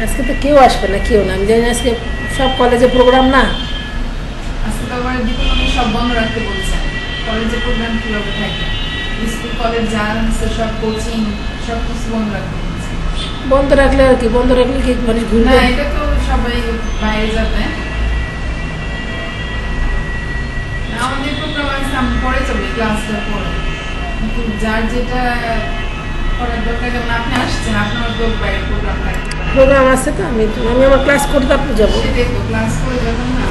আজকে তো কেউ আসবে না, কেউ না, আমি জানি আজকে সব কলেজে প্রোগ্রাম না। আজকে তো আবার দীপনকে সব বন্ধ রাখতে বলছে। কলেজে প্রোগ্রাম কিভাবে থাকে, স্কুল কলেজ যা আছে সব কোচিং সব কিছু বন্ধ রাখতে বলছে। বন্ধ রাখলে আর কি, বন্ধ রাখলে কি মানুষ না ঘুরবে? এটা তো সবাই বাইরে যাবে, আমাদের প্রোগ্রাম আছে আমি পরে যাবো ক্লাসটা পরে, কিন্তু যার যেটা করার দরকার, যেমন আপনি আসছেন আপনার তো বাইরে প্রোগ্রাম থাকতে পারে, প্রোগ্রাম আছে তো আমি আমার ক্লাস করতে আপনি যাবো। সেটাই তো ক্লাস করে যাবেন না।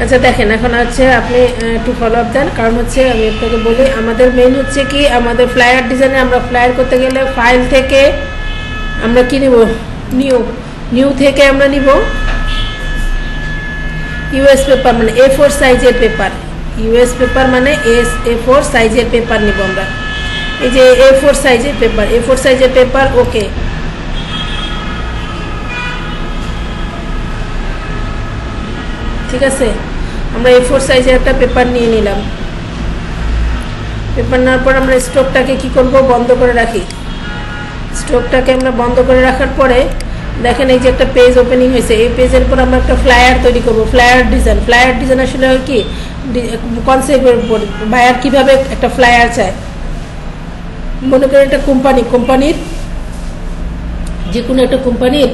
আচ্ছা দেখেন, এখন হচ্ছে আপনি একটু ফলো আপ দেন, কারণ হচ্ছে আমি আপনাকে বলি আমাদের মেইন হচ্ছে কি, আমাদের ফ্লায়ার ডিজাইনে আমরা ফ্লায়ার করতে গেলে ফাইল থেকে আমরা কি নিব, নিউ থেকে আমরা নিব ইউএস পেপার, মানে A4 সাইজের পেপার। ইউএস পেপার মানে A4 সাইজের পেপার নিব আমরা। এই যে A4 সাইজের পেপার, ওকে। ঠিক আছে, আমরা A4 সাইজের একটা পেপার নিয়ে নিলাম। পেপার নেওয়ার পর আমরা স্টোভটাকে কি করব, বন্ধ করে রাখি। স্টোভটাকে আমরা বন্ধ করে রাখার পরে দেখেন এই যে একটা পেজ ওপেনিং হয়েছে, এই পেজের উপর আমরা একটা ফ্লায়ার তৈরি করব। ফ্লায়ার ডিজাইন আসলে কি কনসেপ্টের উপর, বায়ার কিভাবে একটা ফ্লায়ার চায়। মনে করেন একটা কোম্পানির যে কোনো একটা কোম্পানির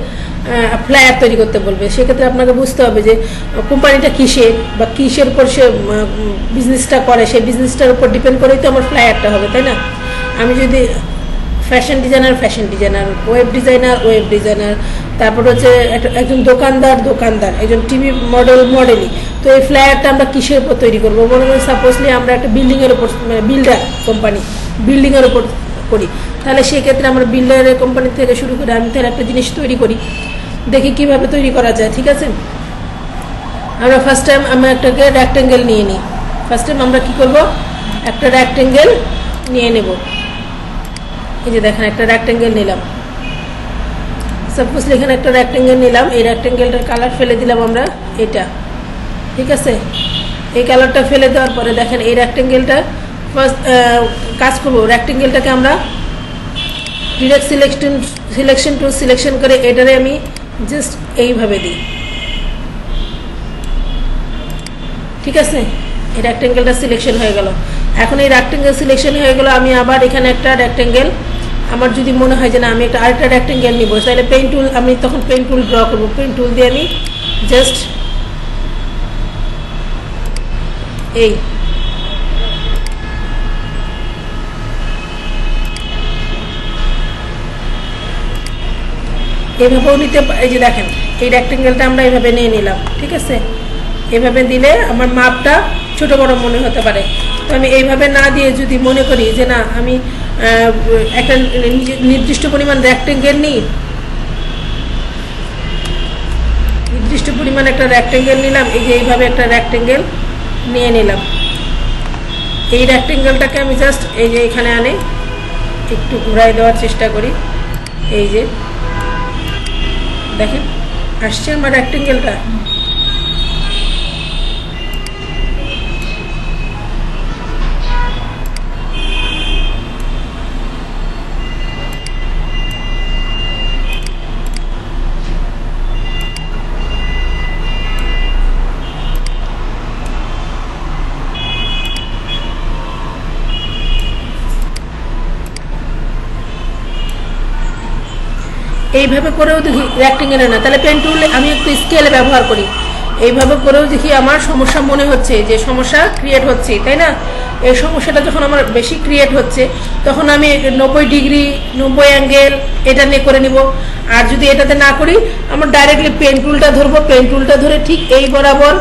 ফ্লায়ার তৈরি করতে বলবে, সেক্ষেত্রে আপনাকে বুঝতে হবে যে কোম্পানিটা কিসের উপর সে বিজনেসটা করে, সেই বিজনেসটার উপর ডিপেন্ড করেই তো আমার ফ্লায়ারটা হবে, তাই না? আমি যদি ফ্যাশন ডিজাইনার, ওয়েব ডিজাইনার, তারপর হচ্ছে একজন দোকানদার, একজন টিভি মডেলই, তো এই ফ্লায়ারটা আমরা কিসের উপর তৈরি করবো? মনে করেন সাপোজলি আমরা একটা বিল্ডিংয়ের উপর, বিল্ডিংয়ের উপর করি, তাহলে সেক্ষেত্রে আমরা বিল্ডারের কোম্পানি থেকে শুরু করে আমি তাহলে একটা জিনিস তৈরি করি, দেখি কিভাবে তৈরি করা যায়। ঠিক আছে, আমরা ফার্স্ট টাইম আমরা একটাকে রেক্টেঙ্গেল নিয়ে নিই। আমরা কি করব, একটা রেক্টেঙ্গেল নিয়ে নেব। এই যে দেখেন একটা রেক্টেঙ্গেল নিলাম, সাপোজলি এখানে একটা রেক্টেঙ্গেল নিলাম, এই রেক্টেঙ্গেলটার কালার ফেলে দিলাম আমরা এটা। ঠিক আছে, এই কালারটা ফেলে দেওয়ার পরে দেখেন এই রেক্টেঙ্গেলটা ফার্স্ট কাজ করবো, রেক্টেঙ্গেলটাকে আমরা ডিরেক্ট সিলেকশন করে এটারে আমি জাস্ট এইভাবে দিই। ঠিক আছে, এই রেক্টেঙ্গেলটা সিলেকশন হয়ে গেল। এখন এই রেক্টেঙ্গেল সিলেকশন হয়ে গেল, আমি আবার এখানে একটা রেক্টেঙ্গেল, আমার যদি মনে হয় যে না আমি আরেকটা রেক্টেঙ্গেল নিব, তাহলে আমি তখন পেন টুল ড্র করবো। পেন টুল দিয়ে আমি জাস্ট এইভাবেও নিতে, এই যে দেখেন এই রেক্টেঙ্গেলটা আমরা এইভাবে নিয়ে নিলাম। ঠিক আছে, এভাবে দিলে আমার মাপটা ছোট বড় মনে হতে পারে, তো আমি এইভাবে না দিয়ে যদি মনে করি যে না আমি একটা নির্দিষ্ট পরিমাণ রেক্টেঙ্গেল নিই, একটা রেক্টেঙ্গেল নিলাম, এই যে এইভাবে একটা রেক্টেঙ্গেল নিয়ে নিলাম। এই রেক্টেঙ্গেলটাকে আমি জাস্ট এই যে এখানে আনে একটু ঘুরাই দেওয়ার চেষ্টা করি, এই যে দেখেন আসছে আমার রেক্টেঙ্গেলটা। এইভাবে করেও দেখি রেক্টেঙ্গেলে না, তাহলে পেন টুল আমি একটু স্কেলে ব্যবহার করি। এইভাবে করেও দেখি আমার সমস্যা মনে হচ্ছে যে সমস্যা ক্রিয়েট হচ্ছে, তাই না? এই সমস্যাটা যখন আমার বেশি ক্রিয়েট হচ্ছে তখন আমি 90 ডিগ্রি 90 অ্যাঙ্গেল এটা নিয়ে করে নিব। আর যদি এটাতে না করি, আমার ডাইরেক্টলি পেন টুলটা ধরবো, পেন টুলটা ধরে ঠিক এই বরাবর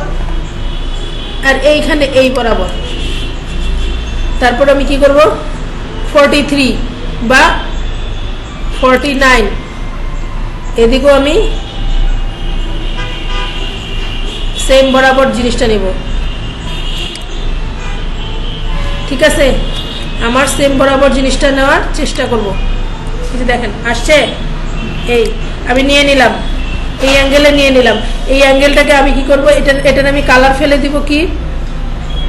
আর এইখানে এই বরাবর, তারপর আমি কি করব 43 বা 49 এদিকেও আমি সেম বরাবর জিনিসটা নেব। ঠিক আছে, আমার সেম বরাবর জিনিসটা নেওয়ার চেষ্টা করব। দেখেন আসছে, এই আমি নিয়ে নিলাম, এই অ্যাঙ্গেলে নিয়ে নিলাম। এই অ্যাঙ্গেলটাকে আমি কি করব, এটার আমি কালার ফেলে দিব। কি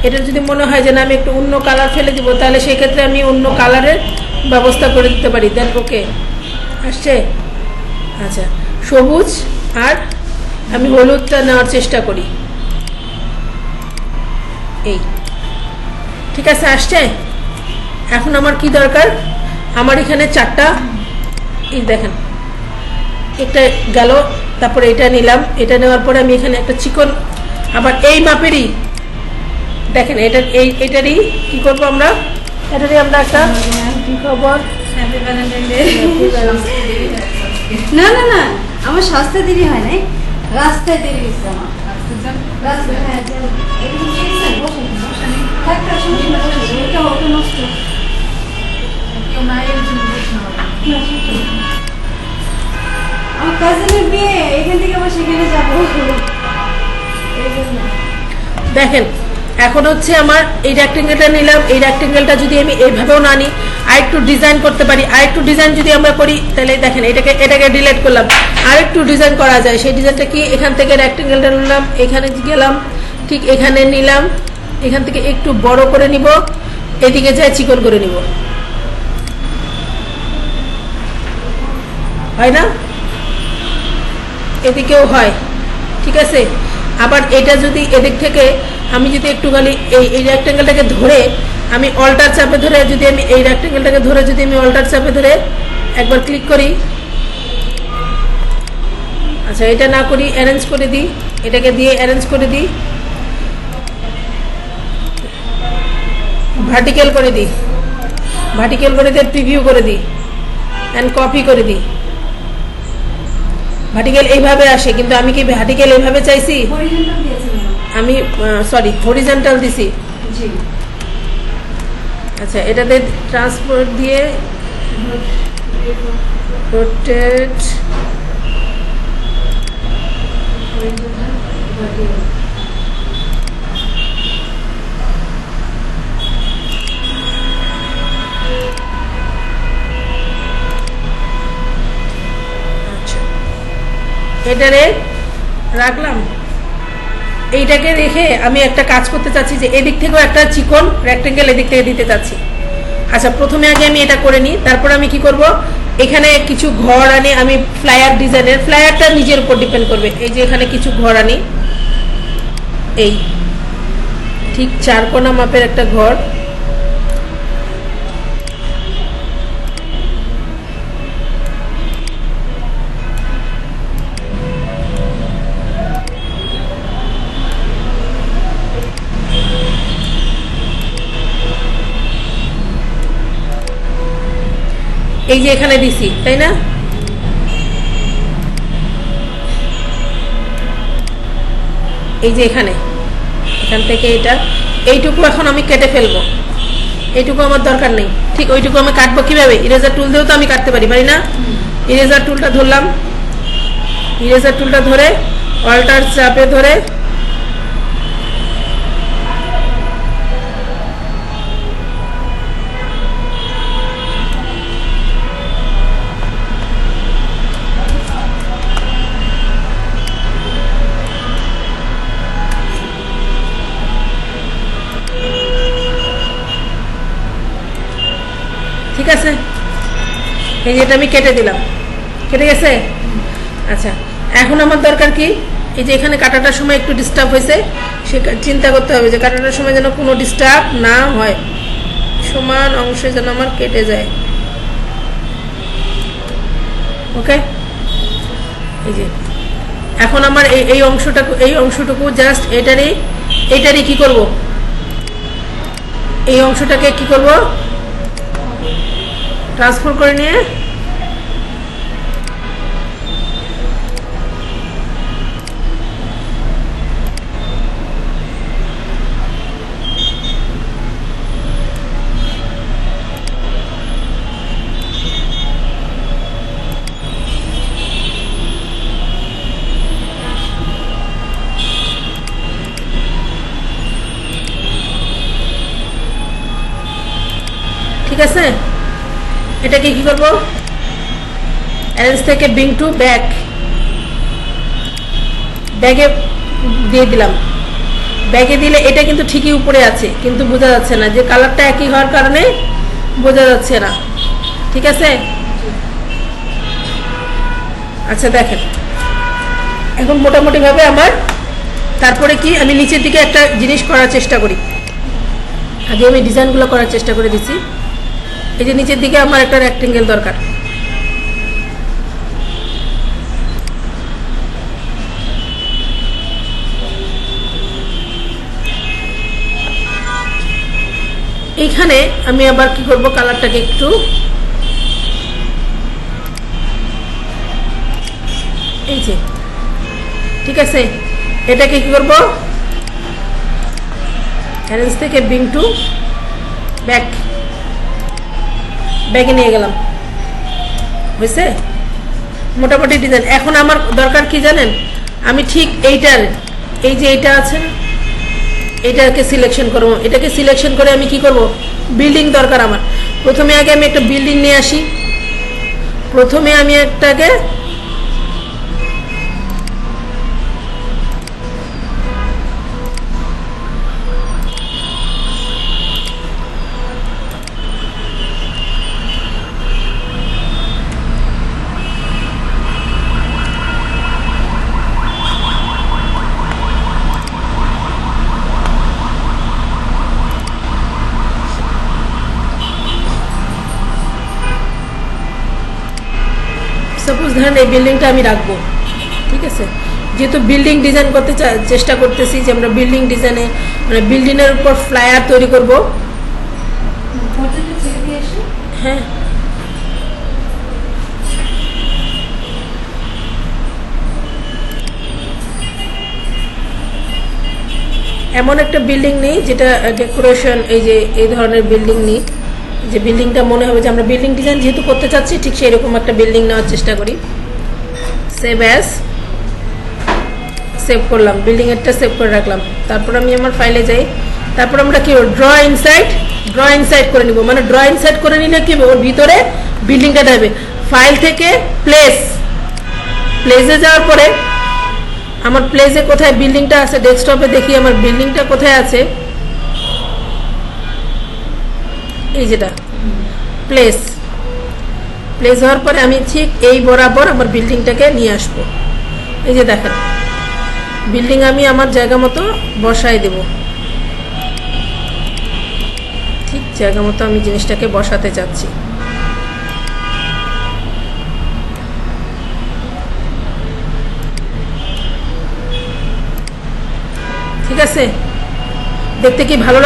এটার যদি মনে হয় যে না আমি একটু অন্য কালার ফেলে দিব, তাহলে সেক্ষেত্রে আমি অন্য কালারের ব্যবস্থা করে দিতে পারি। দেন ওকে আসছে। আচ্ছা, সবুজ আর আমি হলুদটা নেওয়ার চেষ্টা করি। এই ঠিক আছে, আসছে। এখন আমার কি দরকার, আমার এখানে 4টা, এই দেখেন একটা গেল, তারপরে এটা নিলাম, এটা নেওয়ার পরে আমি এখানে একটা চিকন আবার এই মাপেরই দেখেন এটারই কি করবো আমরা, এটারই আমরা একটা কি খবর, না না না, আমার সস্তা দেরি হয় নাই, রাস্তায় দেরি হয়েছে আমার। রাস্তায়, হ্যাঁ, এরকম দেখছেন, বসেন, বসেন। থাক, থাক, সমস্যা নেই, বসেন। এটা ওটা নষ্ট। আমার কাজিনের বিয়ে, এখান থেকে আবার সেখানে যাবো, এই জন্য। দেখেন এখন হচ্ছে আমার এই রেক্টেঙ্গেলটা নিলাম, এই রেক্টেঙ্গেলটা যদি আমি এইভাবেও না নিই, আর একটু ডিজাইন করতে পারি, আর একটু ডিজাইন যদি আমরা করি, তাহলে দেখেন এটাকে ডিলিট করলাম, আর একটু ডিজাইন করা যায়। সেই ডিজাইনটা কি, এখান থেকে রেক্টেঙ্গেলটা নিলাম, এখানে গেলাম, ঠিক এখানে নিলাম, এখান থেকে একটু বড় করে নিব, এদিকে যায় চিকন করে নিব, হয় না, এদিকেও হয়, ঠিক আছে। আবার এটা যদি এদিক থেকে আমি যদি একটুখানি এই রেক্টেঙ্গেলটাকে ধরে আমি অল্টার চাপে ধরে, যদি আমি এই রেক্টেঙ্গেলটাকে ধরে যদি আমি অল্টার চাপে ধরে একবার ক্লিক করি, আচ্ছা এটা না করি, অ্যারেঞ্জ করে দিই, এটাকে দিয়ে অ্যারেঞ্জ করে দিই, ভার্টিক্যাল করে দিই, ভার্টিক্যাল করে দিয়ে প্রিভিউ করে দিই অ্যান্ড কপি করে দিই। ভার্টিক্যাল এইভাবে আসে, কিন্তু আমি কি ভার্টিক্যাল এইভাবে চাইছি, হরিজন্টাল দিয়েছেন আমি সরি হরিজন্টাল দিছি। জি। আচ্ছা এটাতে ট্রান্সপোর্ট দিয়ে রোটেট, আচ্ছা এটারে রাখলাম। এইটাকে রেখে আমি একটা কাজ করতে চাচ্ছি যে এদিক থেকেও একটা চিকন রেক্টেঙ্গেল এদিক থেকে দিতে চাচ্ছি। আচ্ছা প্রথমে আগে আমি এটা করে নিই, তারপর আমি কি করব, এখানে কিছু ঘর আনি আমি ফ্লায়ার ডিজাইনের, ফ্লায়ারটা নিজের উপর ডিপেন্ড করবে। এই যে এখানে কিছু ঘর আনি, এই ঠিক 4 কোণা মাপের একটা ঘর, এই যে এখানে দিছি, তাই না, এই যে এখানে, এখান থেকে এটা এইটুকু এখন আমি কেটে ফেলবো, এইটুকু আমার দরকার নেই। ঠিক ওইটুকু আমি কাটবো কিভাবে, ইরেজার টুল দিয়েও তো আমি কাটতে পারি, পারি না। ইরেজার টুলটা ধরলাম, ইরেজার টুলটা ধরে অল্টার চাপে ধরে ঠিক আছে, এই যেটা আমি কেটে দিলাম, কেটে গেছে। আচ্ছা এখন আমার দরকার কি, এই যে এখানে কাটাটার সময় একটু ডিস্টার্ব হয়েছে, সে চিন্তা করতে হবে যে কাটাটার সময় যেন কোনো ডিস্টার্ব না হয়, সমান অংশে যেন আমার কেটে যায়। ওকে, এই যে এখন আমার এই অংশটুকু জাস্ট এটারই কি করব, এই অংশটাকে কি করব, ট্রান্সফার করে নিয়ে ঠিক আছে। এটাকে কি করব, অ্যারেঞ্জ থেকে ব্রিং টু ব্যাক, ব্যাগে দিয়ে দিলাম। ব্যাগে দিলে এটা কিন্তু ঠিকই উপরে আছে, কিন্তু বোঝা যাচ্ছে না, যে কালারটা একই হওয়ার কারণে বোঝা যাচ্ছে না। ঠিক আছে, আচ্ছা দেখেন এখন মোটামুটিভাবে আমার, তারপরে কি আমি নিচের দিকে একটা জিনিস করার চেষ্টা করি। আগে আমি ডিজাইনগুলো করার চেষ্টা করে দিচ্ছি। এই যে নিচের দিকে আমার একটা রেক্টেঙ্গেল দরকার। এইখানে আমি আবার কি করব, কালারটাকে একটু এই যে ঠিক আছে, এটাকে কি করব, অ্যারেঞ্জ থেকে ব্রিং টু ব্যাকে নিয়ে গেলাম। বুঝছে মোটামুটি ডিজাইন। এখন আমার দরকার কি জানেন, আমি ঠিক এইটার, এই যে এইটা আছে এটাকে সিলেকশন করবো। এটাকে সিলেকশন করে আমি কি করব, বিল্ডিং দরকার আমার। প্রথমে আগে আমি একটা বিল্ডিং নিয়ে আসি। প্রথমে আমি একটাকে সাপোজ ধরেন এই বিল্ডিংটা আমি রাখবো, ঠিক আছে। যেহেতু বিল্ডিং ডিজাইন করতে চেষ্টা করতেছি, যে আমরা বিল্ডিং ডিজাইনে মানে বিল্ডিংয়ের উপর ফ্লায়ার তৈরি করব। হ্যাঁ এমন একটা বিল্ডিং নেই যেটা ডেকোরেশন, এই যে এই ধরনের বিল্ডিং নেই, যে বিল্ডিংটা মনে হবে যে আমরা বিল্ডিং ডিজাইন যেহেতু করতে চাচ্ছি, ঠিক সেই রকম একটা বিল্ডিং নেওয়ার চেষ্টা করি। সেভ করলাম, বিল্ডিং এরটা সেভ করে রাখলাম। তারপর আমি আমার ফাইলে যাই। তারপর আমরা কি ড্র ইনসাইড করে নিব। মানে ড্র ইনসাইড করে নিলে কি ওর ভিতরে বিল্ডিংটা থাকবে। ফাইল থেকে প্লেসে যাওয়ার পরে আমার প্লেসে কোথায় বিল্ডিংটা আছে, ডেস্কটপে দেখি আমার বিল্ডিংটা কোথায় আছে। এই যেটা প্লেস হওয়ার পরে আমি ঠিক এই বরাবর আমার বিল্ডিংটাকে নিয়ে আসবো। এই যে দেখেন বিল্ডিং আমি আমার জায়গা মতো বসাই দেব। ঠিক জায়গা মতো আমি জিনিসটাকে বসাতে চাচ্ছি। ঠিক আছে, দেখতে কি ভালো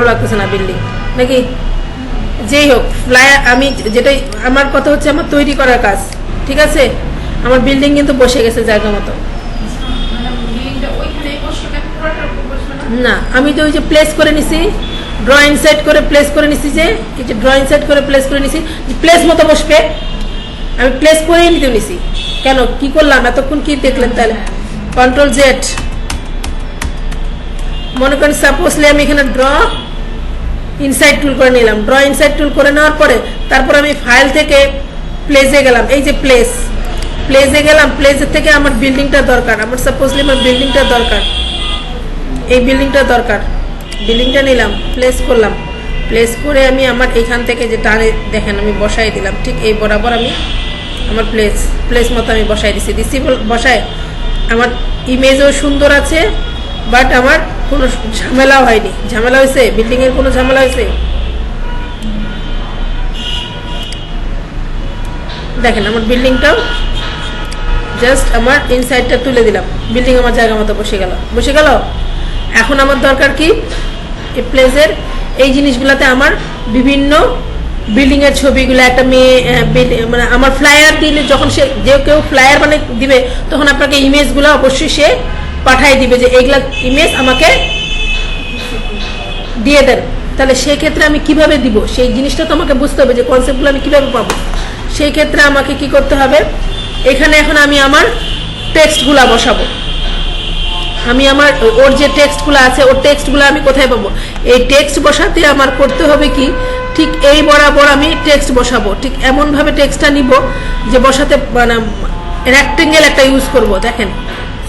লাগতেছে না বিল্ডিং নাকি? যেই হোক, ফ্লায়ার আমি যেটাই, আমার কথা হচ্ছে আমার তৈরি করার কাজ। ঠিক আছে, আমার বিল্ডিং কিন্তু বসে গেছে জায়গা মতো। না, আমি তো ওই যে প্লেস করে নিছি, ড্রয়িং সেট করে প্লেস করে নিছি, যে এই যে ড্রয়িং সেট করে প্লেস করে নিছি, প্লেস মতো বসবে। আমি প্লেস করেই নিতে নিছি। কেন কি করলাম এতক্ষণ, কি দেখলেন তাহলে? কন্ট্রোল জেড, মনে করেন সাপোজলি আমি এখানে ড্র ইনসাইড টুল করে নিলাম। ড্র ইনসাইড টুল করে নেওয়ার পরে তারপর আমি ফাইল থেকে প্লেসে গেলাম। এই যে প্লেসে গেলাম, প্লেসের থেকে আমার বিল্ডিংটা দরকার। আমার সাপোজলি আমার বিল্ডিংটা দরকার, এই বিল্ডিংটা দরকার। বিল্ডিংটা নিলাম, প্লেস করলাম। প্লেস করে আমি আমার এইখান থেকে যে টানে দেখেন আমি বসাই দিলাম। ঠিক এই বরাবর আমি আমার প্লেস মতো আমি বসাই দিছি। বসায় আমার ইমেজও সুন্দর আছে, বাট আমার কোনো ঝামেলাও হয়নি। ঝামেলা হয়েছে বিল্ডিংয়ের, কোনো ঝামেলা হয়েছে? দেখেন আমার বিল্ডিংটাও জাস্ট আমার ইনসাইডটা তুলে দিলাম, বিল্ডিং আমার জায়গা মতো বসে গেল। এখন আমার দরকার কি, এই প্লেসের এই জিনিসগুলোতে আমার বিভিন্ন বিল্ডিংয়ের ছবিগুলো, একটা মেয়ে মানে আমার ফ্লায়ার দিলে যখন যে কেউ ফ্লায়ার মানে দিবে, তখন আপনাকে ইমেজগুলো অবশ্যই সে পাঠাই দিবে যে এইগুলা ইমেজ আমাকে দিয়ে দেন। তাহলে সেই ক্ষেত্রে আমি কিভাবে দিব, সেই জিনিসটা তো আমাকে বুঝতে হবে যে কনসেপ্টগুলো আমি কিভাবে পাবো। সেই ক্ষেত্রে আমাকে কি করতে হবে, এখানে এখন আমি আমার টেক্সটগুলো বসাবো। আমি আমার ওর যে টেক্সটগুলো আছে, ওর টেক্সটগুলো আমি কোথায় পাবো? এই টেক্সট বসাতে আমার করতে হবে কি, ঠিক এই বরাবর আমি টেক্সট বসাবো। ঠিক এমনভাবে টেক্সটটা নিব যে বসাতে মানে রেক্টেঙ্গেল একটা ইউজ করব। দেখেন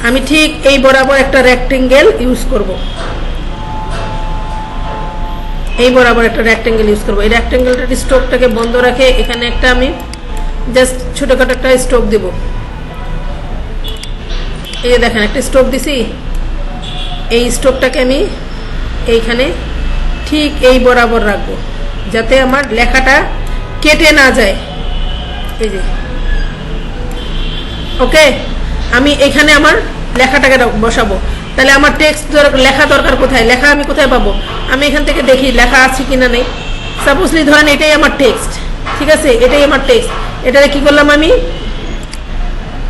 আমি ঠিক এই বরাবর একটা রেক্টেঙ্গেল ইউজ করব। এই বরাবর একটা রেক্টেঙ্গেল ইউজ করব। এই রেক্টেঙ্গেলটার স্ট্রোকটাকে বন্ধ রাখে এখানে একটা আমি জাস্ট ছোটখাটো একটা স্ট্রোক দেব। এই যে দেখেন একটা স্ট্রোক দিছি, এই স্ট্রোকটাকে আমি এইখানে ঠিক এই বরাবর রাখবো যাতে আমার লেখাটা কেটে না যায়। এই যে ওকে, আমি এখানে আমার লেখাটাকে বসাবো। তাহলে আমার টেক্সট লেখা দরকার কোথায়, লেখা আমি কোথায় পাবো? আমি এখান থেকে দেখি লেখা আছে কিনা নেই। সাপোজলি ধরেন এটাই আমার টেক্সট, ঠিক আছে, এটাই আমার টেক্সট। এটাকে কি করলাম আমি,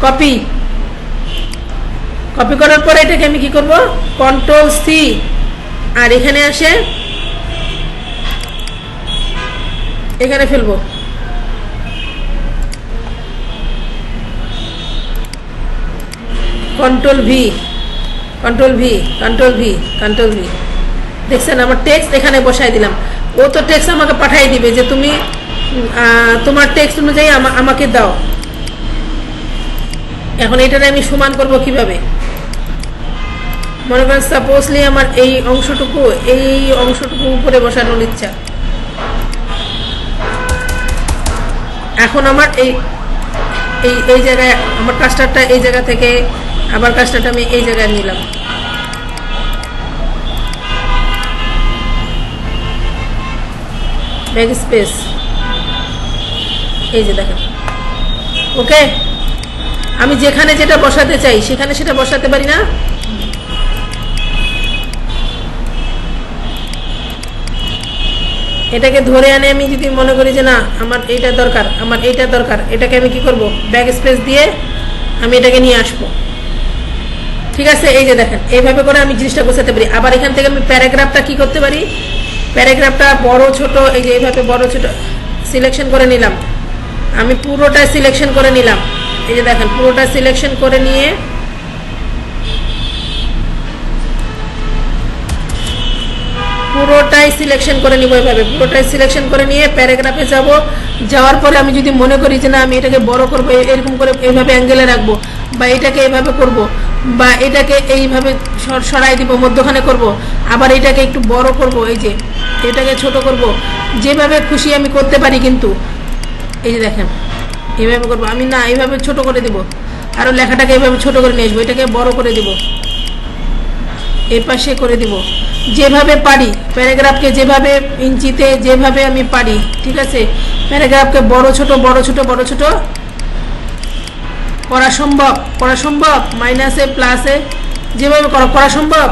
কপি করার পরে এটাকে আমি কি করব, Ctrl+C, আর এখানে আসে এখানে ফেলবো। Ctrl+V, দেখছেন আমার টেক্সট এখানে বসাই দিলাম। ও তো টেক্সট আমাকে পাঠাই দিবে যে তুমি তোমার টেক্সট অনুযায়ী আমাকে দাও। এখন এটারে আমি সমান করব কিভাবে? মনে করেন সাপোজলি আমার এই অংশটুকু উপরে বসানোর ইচ্ছা। এখন আমার এই জায়গায় আমার কাস্টারটা এই জায়গা থেকে, আবার কাস্টারটা আমি এই জায়গায় নিলাম। ব্যাক স্পেস, এই যে দেখেন। ওকে, আমি যেখানে যেটা বসাতে চাই সেখানে সেটা বসাতে পারি না? এটাকে ধরে আনে আমি যদি মনে করি যে না আমার এইটা দরকার, এটাকে আমি কি করব, ব্যাক স্পেস দিয়ে আমি এটাকে নিয়ে আসবো। ঠিক আছে, এই যে দেখেন এইভাবে করে আমি জিনিসটা বোঝাতে পারি। আবার এখান থেকে আমি প্যারাগ্রাফটা কি করতে পারি, প্যারাগ্রাফটা বড় ছোট এই যে এইভাবে বড় ছোট সিলেকশন করে নিলাম। আমি পুরোটা সিলেকশন করে নিলাম, এই যে দেখেন পুরোটা সিলেকশন করে নিয়ে পুরোটাই সিলেকশন করে নিব। এইভাবে পুরোটাই সিলেকশন করে নিয়ে প্যারাগ্রাফে যাব। যাওয়ার পরে আমি যদি মনে করি যে না আমি এটাকে বড় করবো, এরকম করে এইভাবে অ্যাঙ্গেলে রাখবো, বা এটাকে এইভাবে করব, বা এটাকে এইভাবে সরাই দিব, মধ্যখানে করব, আবার এটাকে একটু বড় করব, এই যে এটাকে ছোট করব, যেভাবে খুশি আমি করতে পারি। কিন্তু এই যে দেখেন এইভাবে করবো আমি না, এইভাবে ছোট করে দিব, আরও লেখাটাকে এইভাবে ছোট করে নিয়ে আসবো, এটাকে বড় করে দিব, এই পাশে করে দিব, যেভাবে পারি। প্যারাগ্রাফকে যেভাবে ইঞ্চিতে যেভাবে আমি পারি, ঠিক আছে, প্যারাগ্রাফকে বড় ছোট করা সম্ভব, মাইনাসে প্লাসে যেভাবে করা সম্ভব,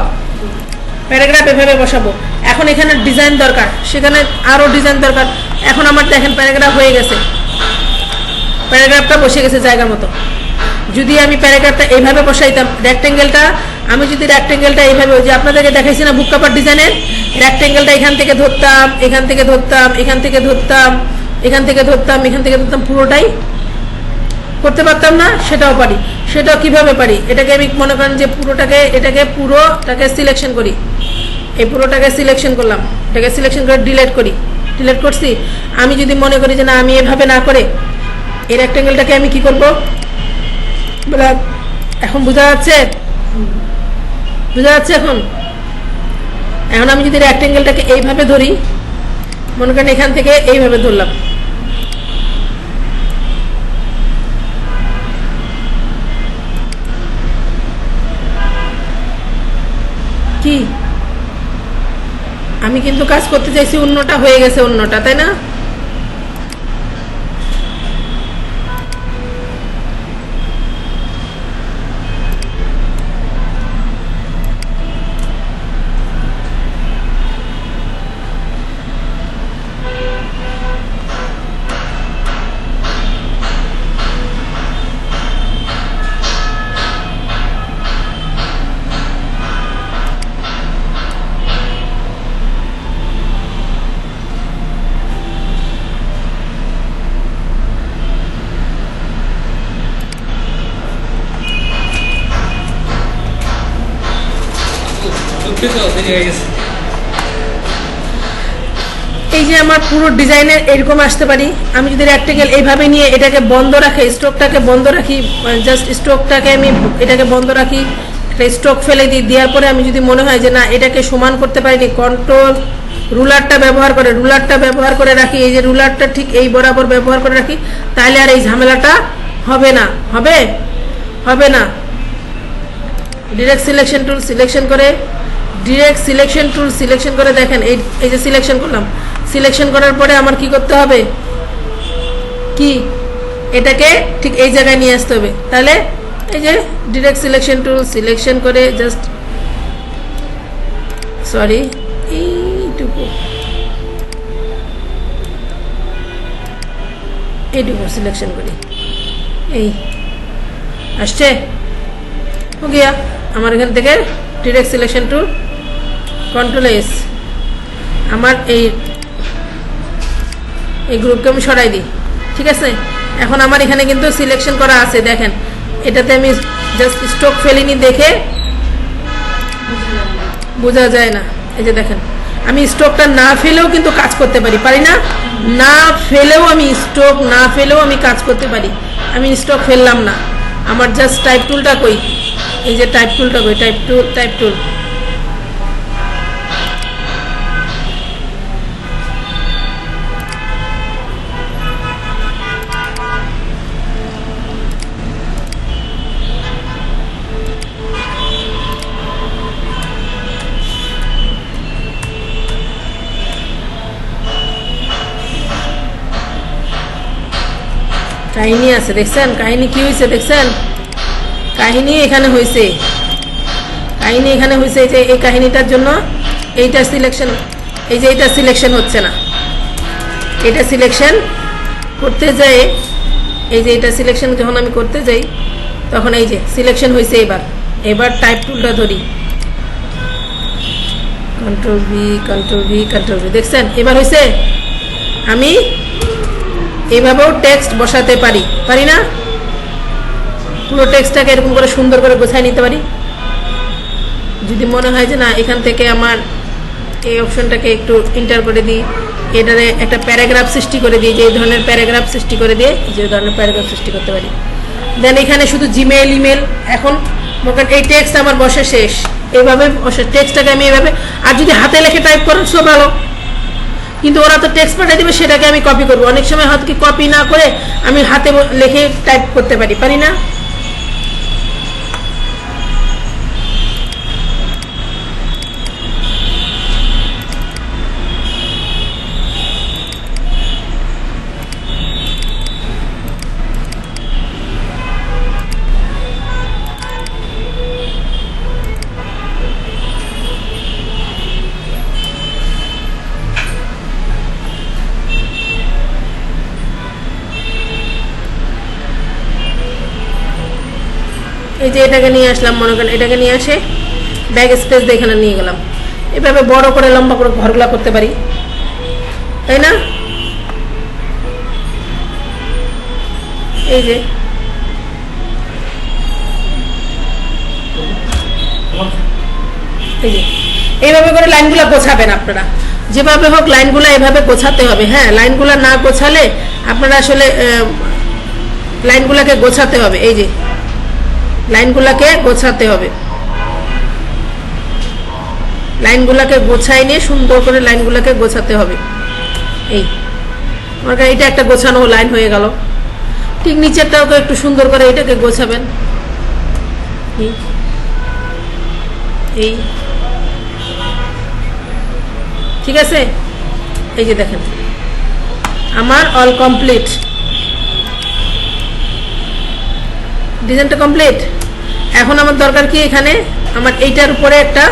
প্যারাগ্রাফ এভাবে বসাবো। এখন এখানে ডিজাইন দরকার, সেখানে আরও ডিজাইন দরকার। এখন আমার দেখেন প্যারাগ্রাফ হয়ে গেছে, প্যারাগ্রাফটা বসে গেছে জায়গা মতো। যদি আমি প্যারাগ্রাফটা এইভাবে বসাইতাম, রেক্টেঙ্গেলটা আমি যদি রেক্টেঙ্গেলটা এইভাবে, ওই যে আপনাদেরকে দেখাইছি না বুক কাভার ডিজাইনের, রেক্টেঙ্গেলটা এখান থেকে ধরতাম, এখান থেকে ধরতাম, পুরোটাই করতে পারতাম না? সেটাও পারি। সেটাও কিভাবে পারি? এটাকে আমি মনে করেন যে পুরোটাকে সিলেকশন করি, এই পুরোটাকে সিলেকশন করলাম, এটাকে সিলেকশন করে ডিলিট করছি। আমি যদি মনে করি যে না আমি এভাবে না করে এই রেক্টেঙ্গেলটাকে আমি কি করব, এখন বোঝা যাচ্ছে এখন আমি যদি রেক্টেঙ্গেলটাকে এইভাবে ধরি, মনে করেন এখান থেকে এইভাবে ধরলাম, কি আমি কিন্তু কাজ করতে চাইছি, অন্যটা হয়ে গেছে, অন্যটা, তাই না? এই যে আমার পুরো ডিজাইনের এরকম আসতে পারি। আমি যদি রেক্টেঙ্গেল এইভাবে নিয়ে এটাকে বন্ধ রাখি, স্ট্রোকটাকে বন্ধ রাখি, জাস্ট স্ট্রোকটাকে আমি এটাকে বন্ধ রাখি, একটা স্ট্রোক ফেলে দিই, দেওয়ার পরে আমি যদি মনে হয় যে না এটাকে সমান করতে পারিনি, কন্ট্রোল রুলারটা ব্যবহার করে রাখি, এই যে রুলারটা ঠিক এই বরাবর ব্যবহার করে রাখি, তাহলে আর এই ঝামেলাটা হবে না। ডিরেক্ট সিলেকশন টুল সিলেকশন করে ডিরেক্ট সিলেকশন টুল সিলেকশন করে দেখেন এই যে সিলেকশন করলাম, সিলেকশন করার পরে আমার কি করতে হবে, কি এটাকে ঠিক এই জায়গায় নিয়ে আসতে হবে। তাহলে এই যে ডিরেক্ট সিলেকশন টুল সিলেকশন করে জাস্ট সরি এইটুকু সিলেকশন করি, এই আসছে हो गया আমার এখান থেকে direct selection tool control S আমার এই গ্রুপকে আমি সরাই দিই, ঠিক আছে। এখন আমার এখানে কিন্তু সিলেকশন করা আছে, দেখেন এটাতে আমি জাস্ট স্ট্রোক ফেলিনি দেখে বোঝা যায় না। এই যে দেখেন আমি স্ট্রোকটা না ফেলেও কিন্তু কাজ করতে পারি, পারি না? না ফেলেও আমি স্ট্রোক না ফেলেও আমি কাজ করতে পারি। আমি স্ট্রোক ফেললাম না, আমার জাস্ট টাইপ টুলটা কই, এই যে টাইপ টুলটা কই, টাইপ টুল কাহিনী আছে দেখছেন, কাহিনী কি হয়েছে দেখছেন, কাহিনী এখানে হয়েছে, কাহিনী এখানে হয়েছে যে এই কাহিনীটার জন্য এইটা সিলেকশন, এই যে এটা সিলেকশন হচ্ছে না, এটা সিলেকশন করতে যাই, এই যে এটা সিলেকশন যখন আমি করতে যাই তখন এই যে সিলেকশন হয়েছে। এবার টাইপ টুলটা ধরি, কন্ট্রোল ভি দেখছেন এবার হয়েছে। আমি এভাবেও টেক্সট বসাতে পারি, পারি না? পুরো টেক্সটটাকে এরকম করে সুন্দর করে গোছায় নিতে পারি। যদি মনে হয় যে না এখান থেকে আমার এই অপশনটাকে একটু ইন্টার করে দিই, এটারে একটা প্যারাগ্রাফ সৃষ্টি করে দিই, যে এই ধরনের প্যারাগ্রাফ সৃষ্টি করে দিয়ে যে ধরনের প্যারাগ্রাফ সৃষ্টি করতে পারি। দেন এখানে শুধু জিমেইল ইমেল, এখন এই টেক্সট আমার বসে শেষ, এইভাবে বসে টেক্সটটাকে আমি এইভাবে, আর যদি হাতে লেখে টাইপ করেন সো ভালো, কিন্তু ওরা তো টেক্সট পাঠিয়ে দেবে, সেটাকে আমি কপি করবো। অনেক সময় হয়তো কি কপি না করে আমি হাতে লিখে টাইপ করতে পারি, পারি না? এই যে এটাকে নিয়ে আসলাম, মনে করেন এটাকে নিয়ে আসে ব্যাক স্পেস দিয়ে এখানে নিয়ে গেলাম, এভাবে বড় করে লম্বা করে ঘরগুলা করতে পারি, তাই না? এই যে এইভাবে করে লাইনগুলো গোছাবেন আপনারা, যেভাবে হোক লাইনগুলো এভাবে গোছাতে হবে। হ্যাঁ, লাইনগুলো না গোছালে আপনারা আসলে লাইনগুলোকে গোছাতে হবে, এই যে লাইনগুলোকে গোছাতে হবে, লাইনগুলোকে গোছাই নিয়ে সুন্দর করে লাইনগুলোকে গোছাতে হবে। এই আমার এটা একটা গোছানো লাইন হয়ে গেল। ঠিক নিচেরটাও তো একটু সুন্দর করে এটাকে গোছাবেন, এই ঠিক আছে। এই যে দেখেন আমার অল কমপ্লিট, ডিজাইনটা কমপ্লিট। এখন আমার দরকার কি, এখানে আমার এইটার উপরে একটা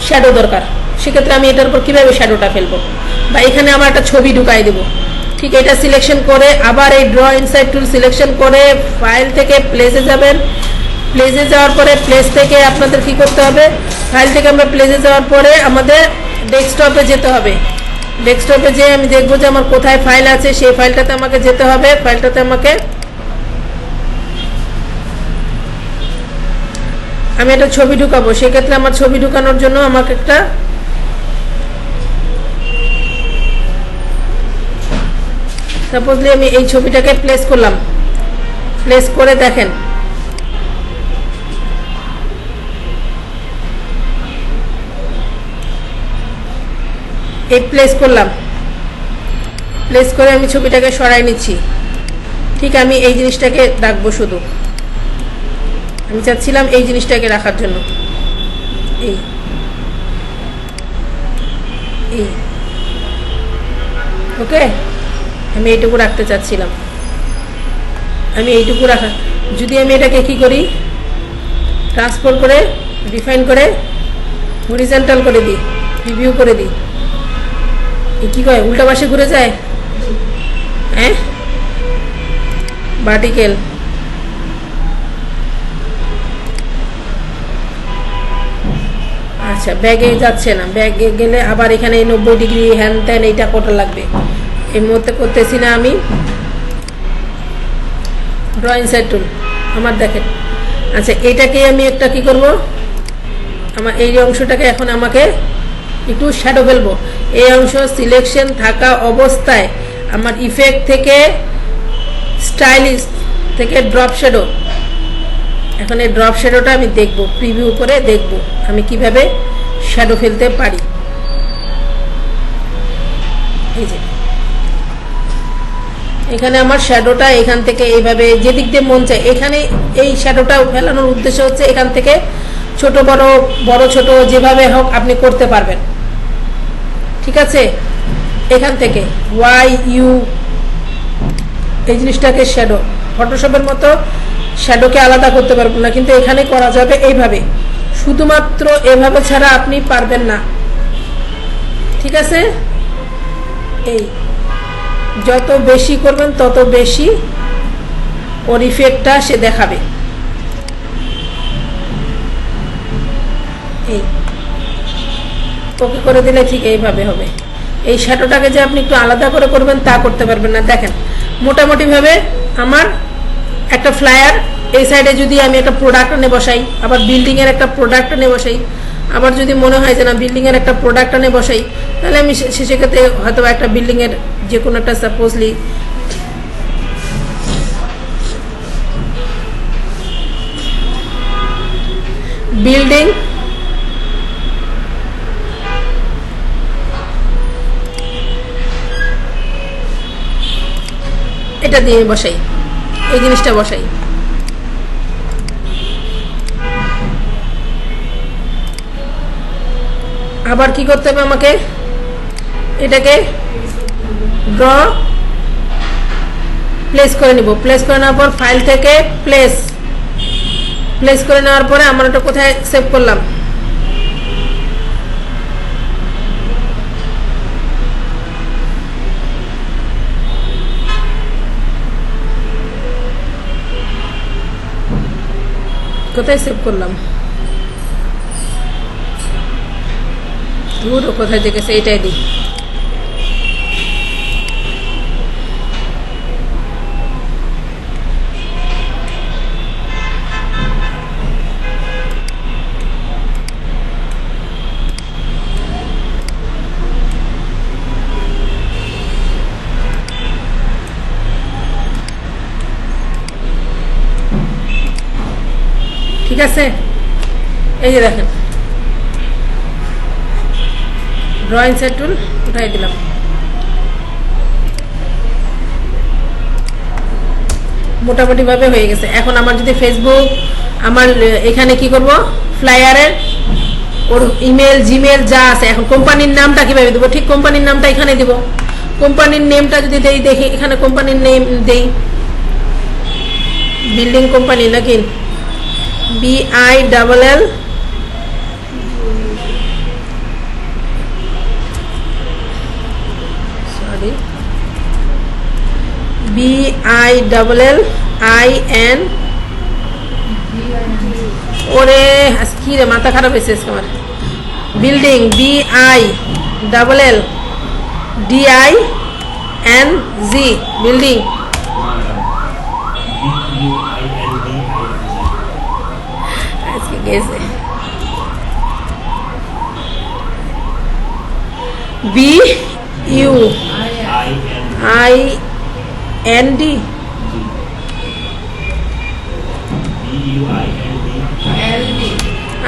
শ্যাডো দরকার, সেক্ষেত্রে আমি এটার উপর কীভাবে শ্যাডোটা ফেলবো, বা এখানে আমার একটা ছবি ঢুকাই দেবো। ঠিক এটা সিলেকশন করে আবার এই ড্র ইনসাইড টুল সিলেকশন করে ফাইল থেকে প্লেসে যাবেন, প্লেসে যাওয়ার পরে প্লেস থেকে আপনাদের কি করতে হবে, ফাইল থেকে আমরা প্লেসে যাওয়ার পরে আমাদের ডেস্কটপে যেতে হবে। ডেস্কটপে যেয়ে আমি দেখবো যে আমার কোথায় ফাইল আছে, সেই ফাইলটাতে আমাকে যেতে হবে। ফাইলটাতে আমাকে আমি একটা ছবি ঢুকাবো, সেক্ষেত্রে আমার ছবি ঢুকানোর জন্য আমাকে একটা সাপোজলি আমি এই ছবিটাকে প্লেস করলাম, প্লেস করে দেখেন এই প্লেস করলাম, প্লেস করে আমি ছবিটাকে সরাই নিচ্ছি। ঠিক আমি এই জিনিসটাকে রাখবো, শুধু আমি চাচ্ছিলাম এই জিনিসটাকে রাখার জন্য, এই এই ওকে, আমি এইটুকু রাখতে চাচ্ছিলাম, আমি এইটুকু রাখা। যদি আমি এটাকে কি করি, ট্রান্সফার করে রিফাইন করে হরিজন্টাল করে দিই, প্রিভিউ করে দিই, এই কী কয় উল্টা পাশে ঘুরে যায়, হ্যাঁ ভার্টিক্যাল। আচ্ছা ব্যাগে যাচ্ছে না, ব্যাগে গেলে আবার এখানে 90 ডিগ্রি হ্যান ত্যান এইটা কটা লাগবে, এর মধ্যে করতেছি না আমি। ড্রয়িং সেট টুল আমার দেখেন। আচ্ছা এইটাকে আমি একটা কি করব, আমার এই অংশটাকে এখন আমাকে একটু শ্যাডো ফেলবো। এই অংশ সিলেকশন থাকা অবস্থায় আমার ইফেক্ট থেকে স্টাইলিশ থেকে ড্রপ শ্যাডো, এখন এই ড্রপ শ্যাডোটা আমি দেখব, প্রিভিউ করে দেখব আমি কিভাবে শ্যাডো ফেলতে পারি। এই যে এখানে আমার শ্যাডোটা এখান থেকে এইভাবে যেদিক দিয়ে মন চায়, এখানে এই শ্যাডোটা ফেলানোর উদ্দেশ্য হচ্ছে এখান থেকে ছোট বড় বড় ছোট যেভাবে হোক আপনি করতে পারবেন, ঠিক আছে। এখান থেকে ওয়াই ইউ এই জিনিসটাকে শ্যাডো, ফটোশপের মতো শ্যাডোকে আলাদা করতে পারবো না, কিন্তু এখানে করা যাবে এইভাবে, শুধুমাত্র এভাবে ছাড়া আপনি পারবেন না, ঠিক আছে। এই যত বেশি করবেন তত বেশি ওর ইফেক্টটা সে দেখাবে। এই ওকে করে দিলে ঠিক এইভাবে হবে। এই শ্যাডোটাকে যে আপনি একটু আলাদা করে করবেন তা করতে পারবেন না। দেখেন মোটামুটিভাবে আমার একটা ফ্লায়ার, এই সাইডে যদি আমি একটা প্রোডাক্ট এনে বসাই, আবার বিল্ডিংয়ের একটা প্রোডাক্ট এনে বসাই, আবার যদি মনে হয় যে না বিল্ডিংয়ের একটা প্রোডাক্ট এনে বসাই, তাহলে আমি সেক্ষেত্রে হয়তো একটা বিল্ডিংয়ের যে কোনো একটা সাপোজলি বিল্ডিং এটা দিয়ে বসাই, এই জিনিসটা বসাই। আবার কি করতে হবে আমাকে, এটাকে ড্র প্লেস করে নিব, প্লেস করে নেওয়ার পর ফাইল থেকে প্লেস করে নেওয়ার পরে আমরা এটা কোথায় সেভ করলাম, কোথায় সেভ করলাম, দূর কোথায় থেকে এইটাই দিই। ঠিক আছে, এই যে দেখেন ড্রয়িং সেট টুল উঠাই দিলাম। মোটামুটি ভাবে হয়ে গেছে। এখন আমার যদি ফেসবুক, আমার এখানে কি করব, ফ্লায়ারের ওর ইমেল জিমেল যা আছে, এখন কোম্পানির নামটা কিভাবে দেবো, ঠিক কোম্পানির নামটা এখানে দিব। কোম্পানির নেমটা যদি দেই, দেখি এখানে কোম্পানির নেম দেই, বিল্ডিং কোম্পানি নাকি BILL BILLIN, ওরে কি রে মাথা খারাপ হয়েছে আমার, বিল্ডিং BILLDING বিল্ডিং, আজকে গেছে BUIND